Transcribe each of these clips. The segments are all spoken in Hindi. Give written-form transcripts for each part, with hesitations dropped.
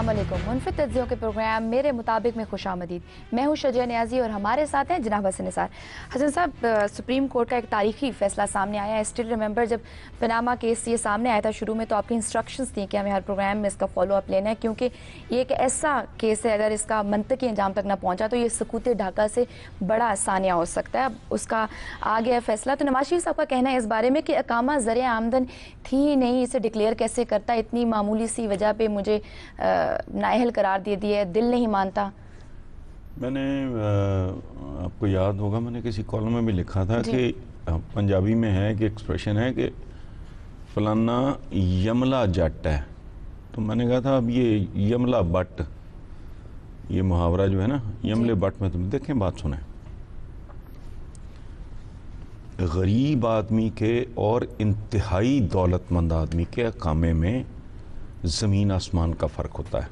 अस्सलाम वालेकुम। मुनफिद तज्ज़ियों के प्रोग्राम मेरे मुताबिक में खुशामदीद। मैं हूँ शजिया नियाज़ी और हमारे साथ हैं जनाब हसन निसार। हसन साहब, सुप्रीम कोर्ट का एक तारीखी फैसला सामने आया है। स्टिल रिमेंबर जब पनामा केस ये सामने आया था शुरू में, तो आपकी इंस्ट्रक्शंस थी कि हमें हर प्रोग्राम में इसका फॉलो अप लेना है, क्योंकि ये एक ऐसा केस है अगर इसका मंतकी अंजाम तक ना पहुँचा तो ये सकूत ढाका से बड़ा सानिया हो सकता है। अब उसका आ गया फैसला, तो नवाज शरीफ साहब का कहना है इस बारे में कि अकामा ज़रिए आमदन थी ही नहीं, इसे डिक्लेयर कैसे करता, इतनी मामूली सी वजह पे मुझे नाअहल करार दे दिया है, दिल नहीं मानता। मैंने आपको याद होगा, मैंने किसी कॉलम में भी लिखा था कि पंजाबी में है कि एक्सप्रेशन है कि फलाना यमला जट है। तो मैंने कहा था अब ये यमला बट, ये मुहावरा जो है ना, यमले बट में तुम देखें, बात सुने। गरीब आदमी के और इंतहाई दौलतमंद आदमी के अकामे में ज़मीन आसमान का फ़र्क होता है।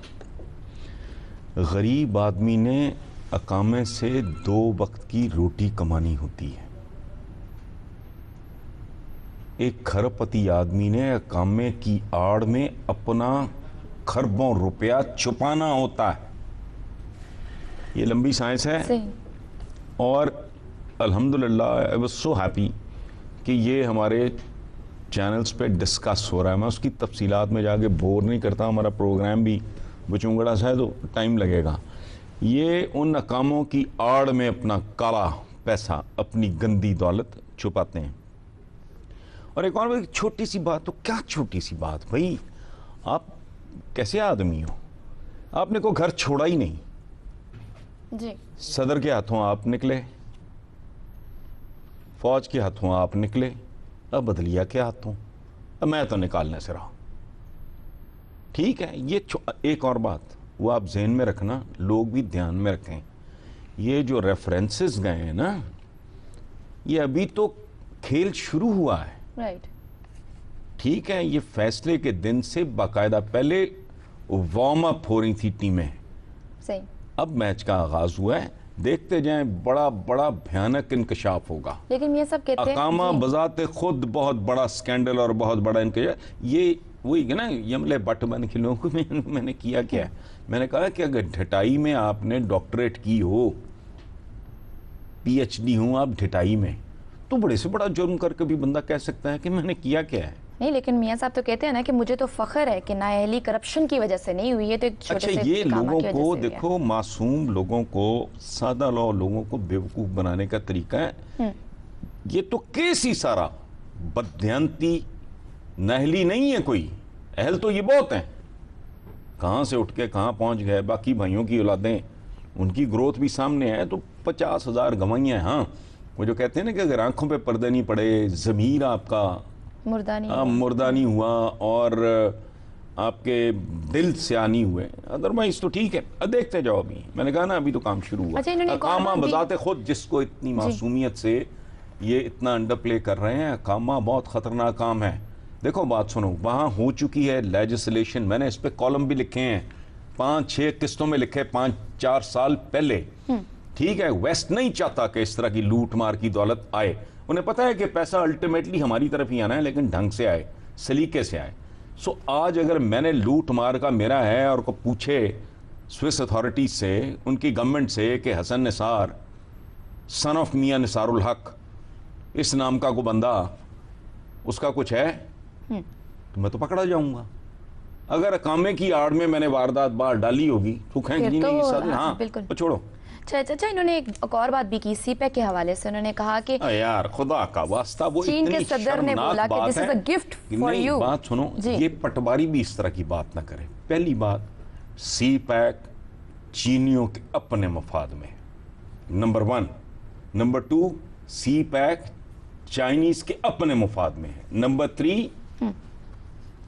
गरीब आदमी ने अकामे से 2 वक्त की रोटी कमानी होती है। एक खरपति आदमी ने अकामे की आड़ में अपना खरबों रुपया छुपाना होता है। ये लंबी साइंस है और अल्हम्दुलिल्लाह आई वाज सो हैप्पी कि ये हमारे चैनल्स पे डिस्कस हो रहा है। मैं उसकी तफसीलात में जाके बोर नहीं करता, हमारा प्रोग्राम भी बचूंगड़ा सा है तो टाइम लगेगा। ये उन अकामों की आड़ में अपना काला पैसा, अपनी गंदी दौलत छुपाते हैं। और एक और छोटी सी बात, तो क्या छोटी सी बात भाई, आप कैसे आदमी हो, आपने को घर छोड़ा ही नहीं जी। सदर के हाथों आप निकले, फौज के हाथों आप निकले, अब बदलिया के हाथों, अब मैं तो निकालने से रहा। ठीक है, ये एक और बात वो आप ज़हन में रखना, लोग भी ध्यान में रखें। ये जो रेफरेंसेस गए हैं ना, ये अभी तो खेल शुरू हुआ है। राइट। ठीक है, ये फैसले के दिन से बाकायदा पहले वार्म अप हो रही थी टीमें, सही। अब मैच का आगाज हुआ है, देखते जाएं, बड़ा बड़ा भयानक इंकशाफ होगा। लेकिन ये सब कहते हैं अकामा बजाते खुद बहुत बड़ा स्कैंडल और बहुत बड़ा इंकशाफ। ये वही है ना, यमले बट बन के लोगों को मैंने किया क्या है? मैंने कहा कि अगर ढटाई में आपने डॉक्टरेट की हो, PhD हो आप ढटाई में, तो बड़े से बड़ा जुर्म करके भी बंदा कह सकता है कि मैंने किया क्या है। नहीं, लेकिन मियां साहब तो कहते हैं ना कि मुझे तो फख्र है कि नाअहली करप्शन की वजह से नहीं हुई है, तो एक छोटे से ये लोगों को देखो, मासूम लोगों को, सादा लॉ लोगों को बेवकूफ बनाने का तरीका है। ये तो केस ही सारा बदयांती, नाअहली नहीं है कोई, अहल तो ये बहुत हैं, कहां से उठ के कहां पहुंच गए। बाकी भाइयों की औलादें, उनकी ग्रोथ भी सामने है, तो 50,000 गवाइयां। हाँ, वो जो कहते हैं ना कि अगर आंखों पे पर्दे नहीं पड़े, ज़मीर आपका मुर्दा नहीं हुआ और आपके दिल से नहीं हुए, अदरवाइज तो ठीक है, देखते जाओ। अभी मैंने कहा ना, अभी तो काम शुरू हुआ। अकामा बजाते खुद, जिसको इतनी मासूमियत से ये इतना अंडर प्ले कर रहे हैं, अकामा बहुत खतरनाक काम है। देखो बात सुनो, वहाँ हो चुकी है लेजिस्लेशन, मैंने इस पे कॉलम भी लिखे हैं, 5-6 किस्तों में लिखे, 5-4 साल पहले। ठीक है, वेस्ट नहीं चाहता कि इस तरह की लूट मार की दौलत आए। उन्हें पता है कि पैसा अल्टीमेटली हमारी तरफ ही आना है, लेकिन ढंग से आए, सलीके से आए। सो आज अगर मैंने लूट मार का मेरा है और को पूछे स्विस अथॉरिटीज से, उनकी गवर्नमेंट से कि हसन निसार सन ऑफ मियां निसारुल हक, इस नाम का को बंदा, उसका कुछ है, तो मैं तो पकड़ा जाऊंगा। अगर अकामे की आड़ में मैंने वारदात बाहर डाली होगी तो कहेंगे नहीं, हाँ तो छोड़ो। अच्छा, इन्होंने एक और बात भी की सीपैक के हवाले से। उन्होंने कहा कि यार खुदा का वास्ता, वो चीन के सदर ने बोला कि this is a gift for you. बात सुनो, ये पटवारी भी इस तरह की बात ना करे। पहली बात, सीपैक चीनियों के अपने मफाद में, नंबर 1। नंबर 2, सीपैक चाइनीज के अपने मफाद में है। नंबर 3,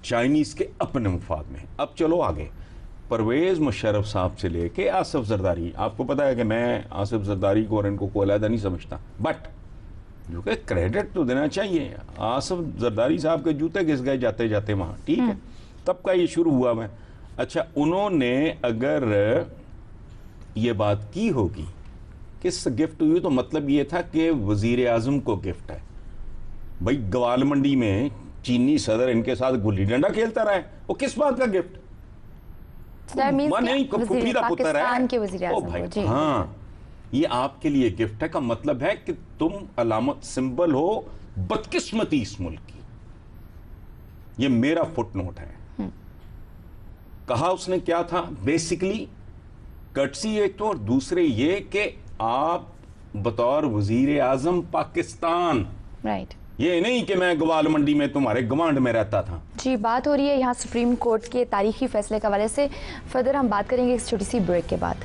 चाइनीज के अपने मुफाद में। अब चलो आगे, परवेज मुशर्रफ साहब से लेके आसिफ जरदारी, आपको पता है कि मैं आसिफ जरदारी को और इनको कोई अलग नहीं समझता, बट जो कि क्रेडिट तो देना चाहिए। आसिफ जरदारी साहब के जूते घिस गए जाते जाते वहाँ, ठीक है, तब का ये शुरू हुआ। मैं अच्छा, उन्होंने अगर ये बात की होगी किस गिफ्ट हुई, तो मतलब ये था कि वजीर आजम को गिफ्ट है। भाई गवाल मंडी में चीनी सदर इनके साथ गुल्ली डंडा खेलता रहा है, वो किस बात का गिफ्ट? So that means नहीं कि फुफीदा पुत्र है पाकिस्तान के वज़ीर ओ आज़म भाई को, जी। हाँ, ये आपके लिए गिफ्ट है, का मतलब है कि तुम अलामत सिंबल हो बदकिस्मती इस मुल्क की। ये मेरा फुटनोट है। कहा उसने क्या था बेसिकली, कर्टसी एक तो, और दूसरे ये कि आप बतौर वजीर आजम पाकिस्तान, राइट। ये नहीं कि मैं ग्वाल मंडी में तुम्हारे गवांड में रहता था। जी, बात हो रही है यहाँ सुप्रीम कोर्ट के तारीखी फैसले के हवाले से। फर्दर हम बात करेंगे इस छोटी सी ब्रेक के बाद।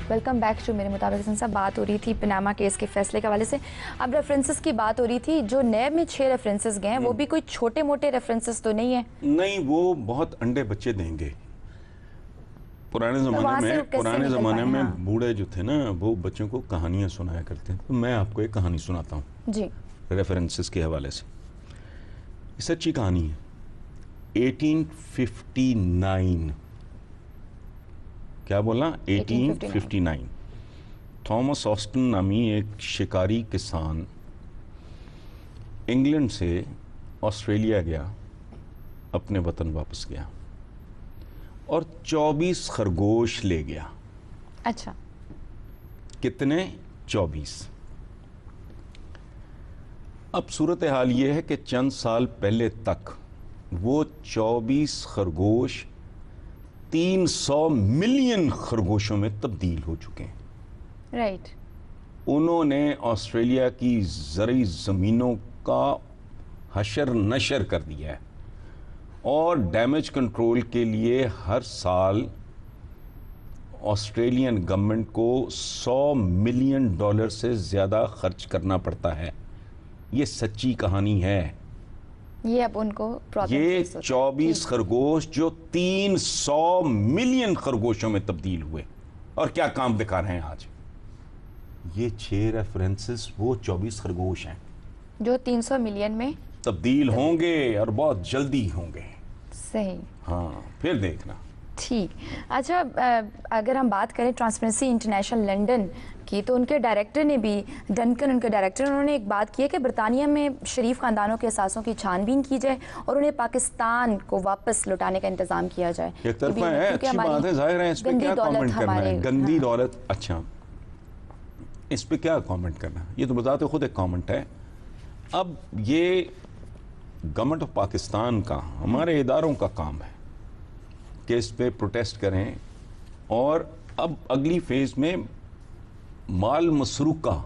वेलकम बैक टू मेरे मुताबिक साहब। बात हो रही थी पनामा केस के फैसले के हवाले से। अब रेफरेंसेस की बात हो रही थी, जो नैब में 6 रेफरेंसेस गए हैं वो भी कोई छोटे मोटे रेफरेंसेस तो नहीं है। नहीं, वो बहुत अंडे बच्चे देंगे। पुराने ज़माने में हाँ। बूढ़े जो थे ना, वो बच्चों को कहानियां सुनाया करते हैं। तो मैं आपको एक कहानी सुनाता हूँ जी, रेफरेंसेस के हवाले से। ये सच्ची कहानी है। 1859, क्या बोला, 1859, थॉमस ऑस्टन नामी एक शिकारी किसान इंग्लैंड से ऑस्ट्रेलिया गया, अपने वतन वापस गया और 24 खरगोश ले गया। अच्छा, कितने? 24। अब सूरत हाल ये है कि चंद साल पहले तक वो 24 खरगोश 300 मिलियन खरगोशों में तब्दील हो चुके हैं। राइट। उन्होंने ऑस्ट्रेलिया की ज़रई ज़मीनों का हशर नशर कर दिया है और डैमेज कंट्रोल के लिए हर साल ऑस्ट्रेलियन गवर्नमेंट को $100 मिलियन से ज़्यादा खर्च करना पड़ता है। ये सच्ची कहानी है। ये अब उनको ये 24 खरगोश जो 300 मिलियन खरगोशों में तब्दील हुए, और क्या काम दिखा रहे हैं आज। ये 6 रेफरेंसेस वो 24 खरगोश हैं जो 300 मिलियन में तब्दील होंगे और बहुत जल्दी होंगे। सही। हाँ, फिर देखना। ठीक। अच्छा, अगर हम बात करें ट्रांसपेरेंसी इंटरनेशनल लंदन की, तो उनके डायरेक्टर ने भी, डंकन उनके डायरेक्टर, उन्होंने एक बात की है कि बरतानिया में शरीफ ख़ानदानों के असासों की छानबीन की जाए और उन्हें पाकिस्तान को वापस लौटाने का इंतज़ाम किया जाए। एक तरफा है, अच्छी बात है, जाहिर है, इस पे क्या कमेंट करना है। गंदी दौलत, अच्छा, इस पे क्या कमेंट करना, ये तो बताते खुद एक कमेंट है। अब ये गवर्नमेंट ऑफ पाकिस्तान का, हमारे इदारों का काम है कि इस पे प्रोटेस्ट करें, और अब अगली फेज में माल मसरूका,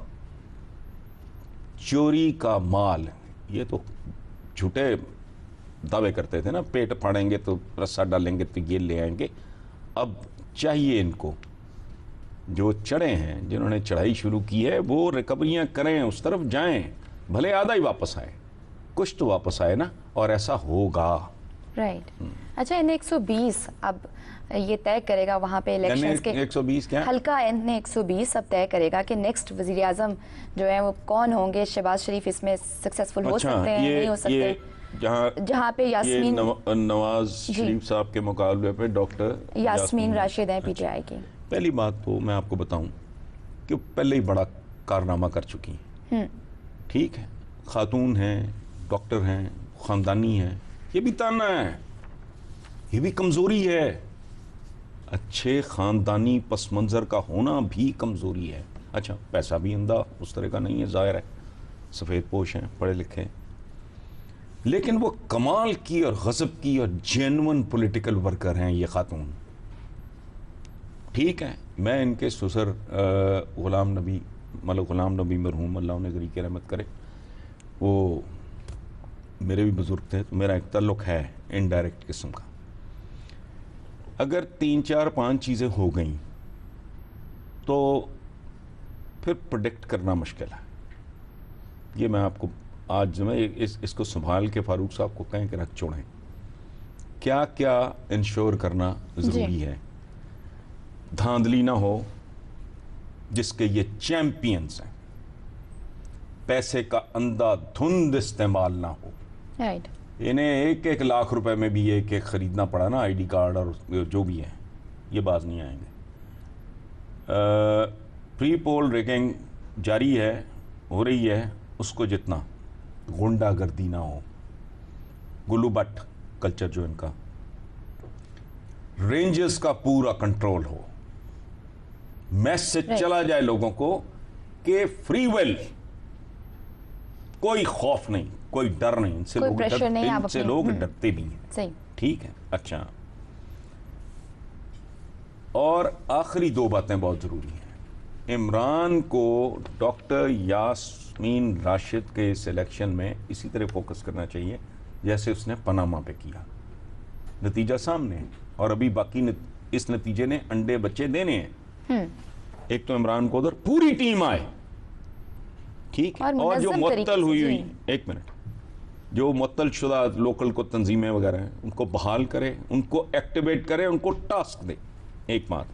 चोरी का माल, ये तो झूठे दावे करते थे ना, पेट फाड़ेंगे तो रस्सा डालेंगे तो ये ले आएंगे। अब चाहिए इनको, जो चढ़े हैं, जिन्होंने चढ़ाई शुरू की है, वो रिकवरियां करें, उस तरफ जाएं, भले आधा ही वापस आए, कुछ तो वापस आए ना, और ऐसा होगा। राइट। अच्छा, एन 120 अब ये तय करेगा वहाँ पे इलेक्शंस के, 120 क्या हल्का एन 120 अब तय करेगा कि नेक्स्ट वजीर आजम जो है वो कौन होंगे। शहबाज शरीफ इसमें सक्सेसफुल हो सकते हैं, नहीं हो सकते। जहाँ पे यास्मीन नवाज शरीफ साहब के मुकाबले पे डॉक्टर यास्मीन राशिद हैं पीटीआई की। पहली बात तो मैं आपको बताऊं कि पहले ही बड़ा कारनामा कर चुकी हैं। ठीक है, खातून हैं, डॉक्टर हैं, खानदानी हैं, ये भी ताना है, ये भी कमजोरी है। अच्छे खानदानी पस मंज़र का होना भी कमजोरी है। अच्छा, पैसा भी अंधा उस तरह का नहीं है, जाहिर है, सफ़ेद पोश हैं, पढ़े लिखे हैं, लेकिन वो कमाल की और गज़ब की और जेन्युइन पॉलिटिकल वर्कर हैं ये खातून। ठीक है, मैं इनके ससुर गुलाम नबी मरहूम, अल्लाह उन्हें ज़री की रहमत करे, वो मेरे भी बुजुर्ग थे, तो मेरा एक ताल्लुक़ है इनडायरेक्ट किस्म का। अगर 3, 4, 5 चीज़ें हो गई तो फिर प्रेडिक्ट करना मुश्किल है। ये मैं आपको आज जो मैं इसको संभाल के फारूक साहब को कहें कि रख छोड़ें, क्या क्या इंश्योर करना ज़रूरी है। धांधली ना हो, जिसके ये चैंपियंस हैं, पैसे का अंधाधुंध इस्तेमाल ना हो। राइट। इन्हें 1-1 लाख रुपए में भी एक खरीदना पड़ा ना, आईडी कार्ड और जो भी है, ये बाज नहीं आएंगे। प्री पोल रेगिंग जारी है, हो रही है, उसको जितना गुंडागर्दी ना हो, गुल्लू भट्ट कल्चर जो इनका, रेंजर्स का पूरा कंट्रोल हो, मैसेज चला जाए लोगों को कि फ्री विल, कोई खौफ नहीं, कोई डर नहीं, इनसे कोई लोग प्रेशर नहीं, आप इनसे अपने- लोग डरते भी हैं। सही। ठीक है, अच्छा। और आखिरी दो बातें बहुत जरूरी हैं। इमरान को डॉक्टर यास्मीन राशिद के सिलेक्शन में इसी तरह फोकस करना चाहिए जैसे उसने पनामा पे किया। नतीजा सामने है और अभी बाकी इस नतीजे ने अंडे बच्चे देने हैं। एक तो इमरान को उधर पूरी टीम आए, ठीक है, और जो मुनज़्ज़म तरीके मुअत्तल से, हुई जी। हुई, एक मिनट, जो मुअत्तल शुदा लोकल को तंजीमें वगैरह हैं उनको बहाल करे, उनको एक्टिवेट करे, उनको टास्क दे, एक बात।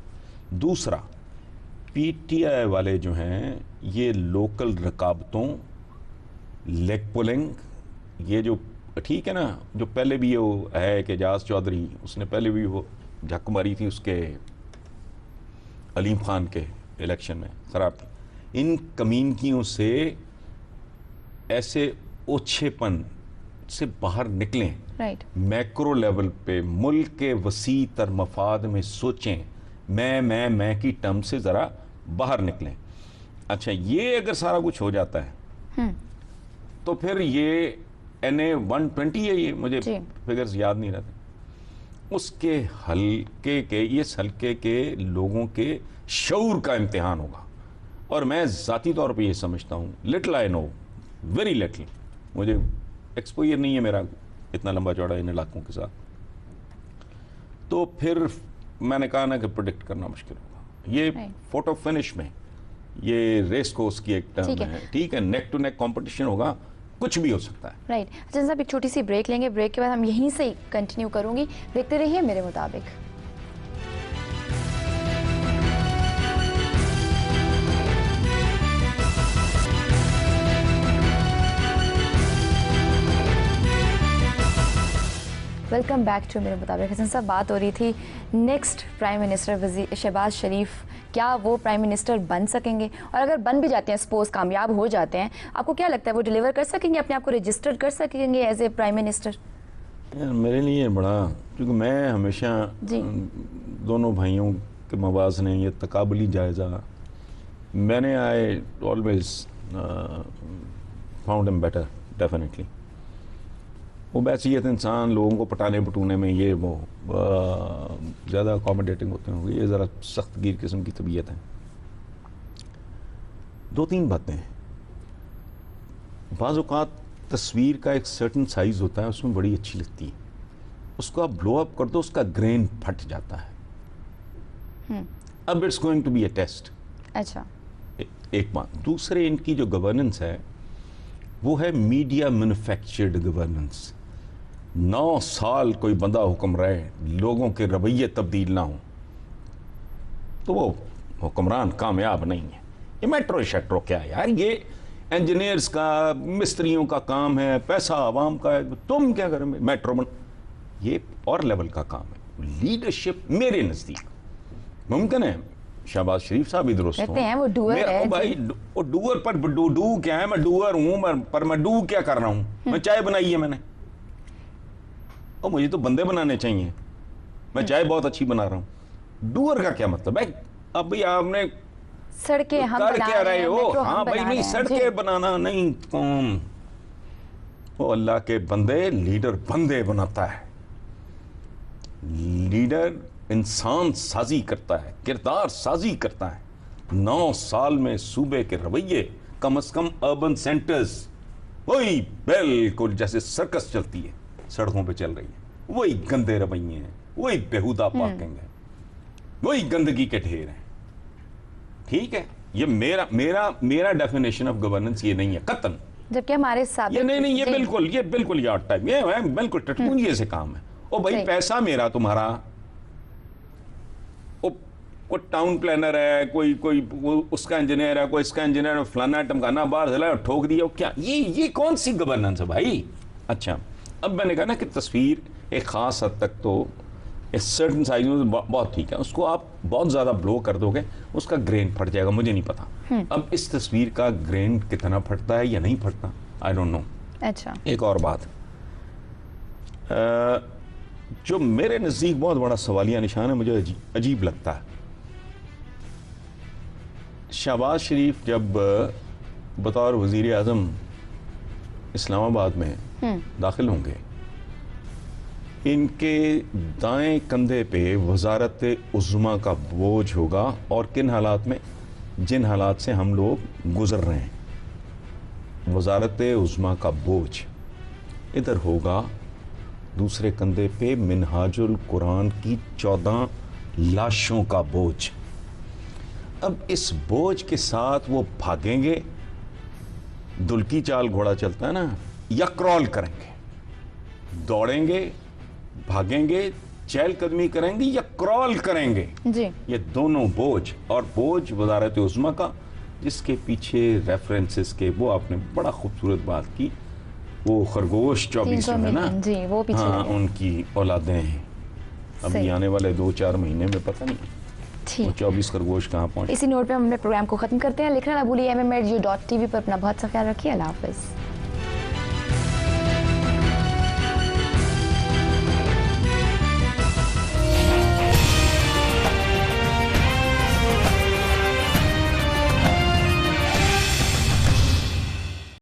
दूसरा, पीटीआई वाले जो हैं ये लोकल रकाबतों, लेग पुलिंग, ये जो ठीक है ना, जो पहले भी वो है कि एजाज चौधरी, उसने पहले भी वो झक मारी थी उसके अलीम खान के इलेक्शन में, खराब थी। इन कमीनगियों से ऐसे ओछेपन से बाहर निकलें, राइट। मैक्रो लेवल पे मुल्क के वसी तर मफाद में सोचें, मैं की टर्म से ज़रा बाहर निकलें। अच्छा, ये अगर सारा कुछ हो जाता है तो फिर ये NA 120 है, ये मुझे जी। फिगर्स याद नहीं रहते, उसके हल्के के, इस हल्के के लोगों के शऊर का इम्तिहान होगा। और मैं ज़ाती तौर पे ये समझता हूँ, little I know, very little, मुझे एक्सपोजर नहीं है मेरा इतना लंबा चौड़ा इन इलाकों के साथ, तो फिर मैंने कहा ना कि प्रोडिक्ट करना मुश्किल होगा। ये फोटो फिनिश में ये रेस कोर्स की एक टर्म है, ठीक है, नेक टू नेक कंपटीशन होगा, कुछ भी हो सकता है। राइट। अच्छा साहब, एक छोटी सी ब्रेक लेंगे, ब्रेक के बाद हम यहीं से कंटिन्यू करूंगी, देखते रहिए मेरे मुताबिक। वेलकम बैक टू मेरे मुताबिक। हसन साहब, बात हो रही थी नेक्स्ट प्राइम मिनिस्टर शहबाज शरीफ, क्या वो प्राइम मिनिस्टर बन सकेंगे? और अगर बन भी जाते हैं, सपोज कामयाब हो जाते हैं, आपको क्या लगता है वो डिलीवर कर सकेंगे, अपने आप को रजिस्टर कर सकेंगे एज ए प्राइम मिनिस्टर? यार मेरे लिए बड़ा, क्योंकि मैं हमेशा जी। दोनों भाइयों के मवाज़ने, ये तकाबली जायज़ा, मैंने I always found him better definitely. वो बैसियत इंसान लोगों को पटाने पटूने में ये वो ज़्यादा अकोमोडेटिंग होते हैं, ये ज़रा सख्त गिर किस्म की तबीयत है। दो तीन बातें हैं, बाज़ औक़ात तस्वीर का एक सर्टन साइज़ होता है, उसमें बड़ी अच्छी लगती है, उसको आप ब्लो अप कर दो, उसका ग्रेन फट जाता है। अब it's going to be a test. अच्छा, एक बात। दूसरे, इनकी जो गवर्नेंस है वो है मीडिया मैन्युफैक्चर्ड गवर्नेंस। 9 साल कोई बंदा हुक्म रहे, लोगों के रवैये तब्दील ना हो, तो वो हुक्मरान कामयाब नहीं है। ये मेट्रो शेट्रो क्या है यार, ये इंजीनियर्स का, मिस्त्रियों का काम है, पैसा आवाम का है, तुम क्या करें मेट्रो बन, ये और लेवल का काम है। लीडरशिप मेरे नज़दीक मुमकिन है शहबाज शरीफ साहब भी दुरुस्त कहते हैं वो डूअर है। भाई वो डूअर पर डू क्या है, मैं डूअर हूं, पर मैं डू क्या कर रहा हूं, मैं चाय बनाई है मैंने, और मुझे तो बंदे बनाने चाहिए, मैं चाय बहुत अच्छी बना रहा हूं। डूअर का क्या मतलब है? अब भाई आपने सड़कें हम कर बना क्या रहे हो? मेट्रो हम हाँ भाई, बना नहीं रहे हैं। सड़कें बनाना नहीं, कौन वो अल्लाह के बंदे, लीडर बंदे बनाता है। लीडर इंसान साजी करता है, किरदार साजी करता है। 9 साल में सूबे के रवैये, कम से कम अर्बन सेंटर्स वही बिल्कुल जैसे सर्कस चलती है, सड़कों पे चल रही है, वही गंदे रवैये हैं, वही बेहुदा पार्किंग है, वही गंदगी के ढेर हैं। ठीक है, ये मेरा डेफिनेशन ऑफ गवर्नेंस ये नहीं है कतन। जबकि हमारे साथ ये नहीं, ये बिल्कुल यार टाइप, ये बिल्कुल टटपूंजे से काम है। ओ भाई, पैसा मेरा तुम्हारा, कोई टाउन प्लानर है, कोई उसका इंजीनियर है, कोई इसका इंजीनियर है, फलाना टमकाना बाहर चला ठोक दिया, क्या ये कौन सी गवर्नेंस है भाई? अच्छा, अब मैंने कहा ना कि तस्वीर एक खास हद तक तो इस सर्टन साइज में बहुत ठीक है, उसको आप बहुत ज़्यादा ब्लो कर दोगे उसका ग्रेन फट जाएगा, मुझे नहीं पता। अब इस तस्वीर का ग्रेन कितना फटता है या नहीं फटता, आई डोंट नो। अच्छा, एक और बात जो मेरे नज़दीक बहुत बड़ा सवालिया निशान है, मुझे अजीब लगता है। शहबाज शरीफ जब बतौर वज़ीर आज़म इस्लामाबाद में दाखिल होंगे, इनके दाएं कंधे पे वजारत उज़्मा का बोझ होगा, और किन हालात में, जिन हालात से हम लोग गुजर रहे हैं, वजारत उज़्मा का बोझ इधर होगा, दूसरे कंधे पे मिनहाजुल कुरान की 14 लाशों का बोझ। अब इस बोझ के साथ वो भागेंगे, दुल्की चाल घोड़ा चलता है ना, या क्रॉल करेंगे, दौड़ेंगे, भागेंगे, चहलकदमी करेंगे या क्रॉल करेंगे जी। ये दोनों बोझ, और बोझ वजारत उज़्मा का, जिसके पीछे रेफरेंसेस के, वो आपने बड़ा खूबसूरत बात की, वो खरगोश 24 में ना जी, वो पीछे हाँ, लगे। उनकी औलादें हैं। अभी सही। आने वाले 2-4 महीने में पता नहीं वो ठीक, 24 खरगोश कहाँ पहुंचे। इसी नोट पे हम अपने प्रोग्राम को खत्म करते हैं। लिखना ना भूलिए MMAD.TV पर। अपना बहुत सा ख्याल रखिए। अल्लाह हाफिज़।